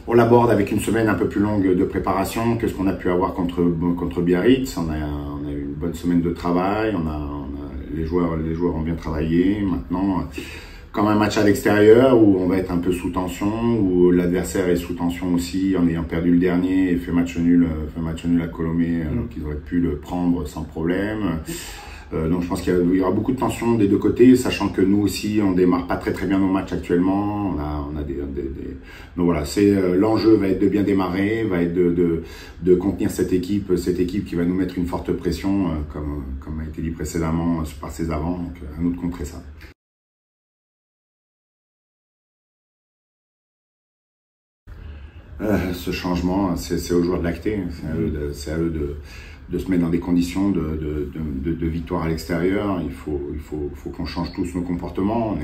on l'aborde avec une semaine un peu plus longue de préparation que ce qu'on a pu avoir contre Biarritz. On a eu une bonne semaine de travail, les joueurs ont bien travaillé. Maintenant, comme un match à l'extérieur où on va être un peu sous tension, où l'adversaire est sous tension aussi en ayant perdu le dernier et fait match nul à Colomé, alors qu'ils auraient pu le prendre sans problème. Donc je pense qu'il y aura beaucoup de tension des deux côtés, sachant que nous aussi on démarre pas très bien nos matchs actuellement. Donc voilà, l'enjeu va être de bien démarrer, va être de contenir cette équipe qui va nous mettre une forte pression, comme a été dit précédemment par ses avants. Donc à nous de contrer ça. Ce changement, c'est aux joueurs de l'acter. C'est à eux de se mettre dans des conditions de victoire à l'extérieur. Il faut qu'on change tous nos comportements.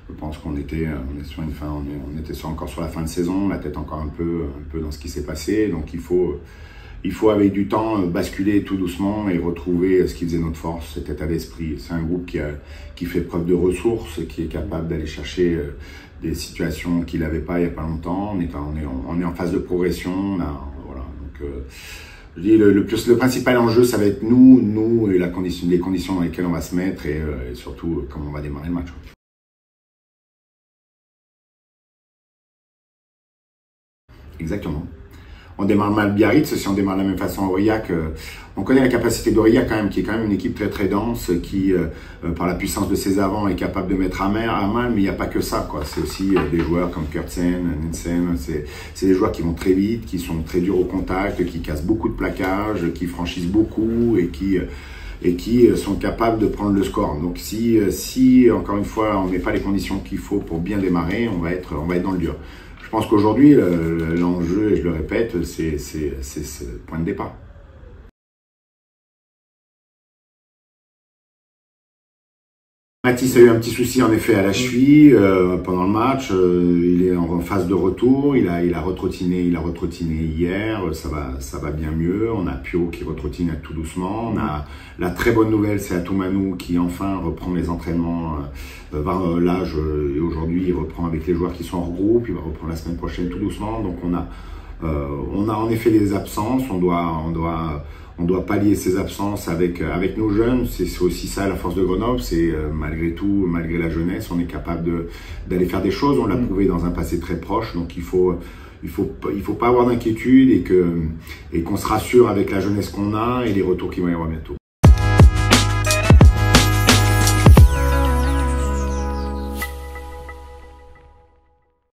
Je pense qu'on était sur une fin, on était encore sur la fin de saison, la tête encore un peu dans ce qui s'est passé. Donc il faut avec du temps basculer tout doucement et retrouver ce qui faisait notre force, cet état d'esprit. C'est un groupe qui fait preuve de ressources, qui est capable d'aller chercher des situations qu'il n'avait pas il n'y a pas longtemps. On est en phase de progression. Voilà. Donc, je dis le principal enjeu, ça va être nous et les conditions dans lesquelles on va se mettre et surtout comment on va démarrer le match. Exactement. On démarre mal Biarritz, si on démarre de la même façon Aurillac, on connaît la capacité d'Aurillac quand même, qui est quand même une équipe très dense, qui par la puissance de ses avants est capable de mettre à mal, mais il n'y a pas que ça, quoi. C'est aussi des joueurs comme Kurtzen, Nensen, c'est des joueurs qui vont très vite, qui sont très durs au contact, qui cassent beaucoup de plaquages, qui franchissent beaucoup et qui sont capables de prendre le score. Donc si encore une fois on met pas les conditions qu'il faut pour bien démarrer, on va être dans le dur. Je pense qu'aujourd'hui, l'enjeu, et je le répète, c'est le point de départ. Mathis a eu un petit souci en effet à la cheville pendant le match. Il est en phase de retour. Il a retrottiné hier. Ça va bien mieux. On a Pio qui retrottine tout doucement. On a la très bonne nouvelle, c'est Atoumanu qui enfin reprend les entraînements. Et aujourd'hui, il reprend avec les joueurs qui sont hors groupe. Il va reprendre la semaine prochaine tout doucement. Donc on a en effet des absences. On doit pallier ces absences avec nos jeunes. C'est aussi ça la force de Grenoble. C'est malgré tout, malgré la jeunesse, on est capable d'aller faire des choses. On l'a prouvé dans un passé très proche. Donc il faut pas avoir d'inquiétude et qu'on se rassure avec la jeunesse qu'on a et les retours qu'il va y avoir bientôt.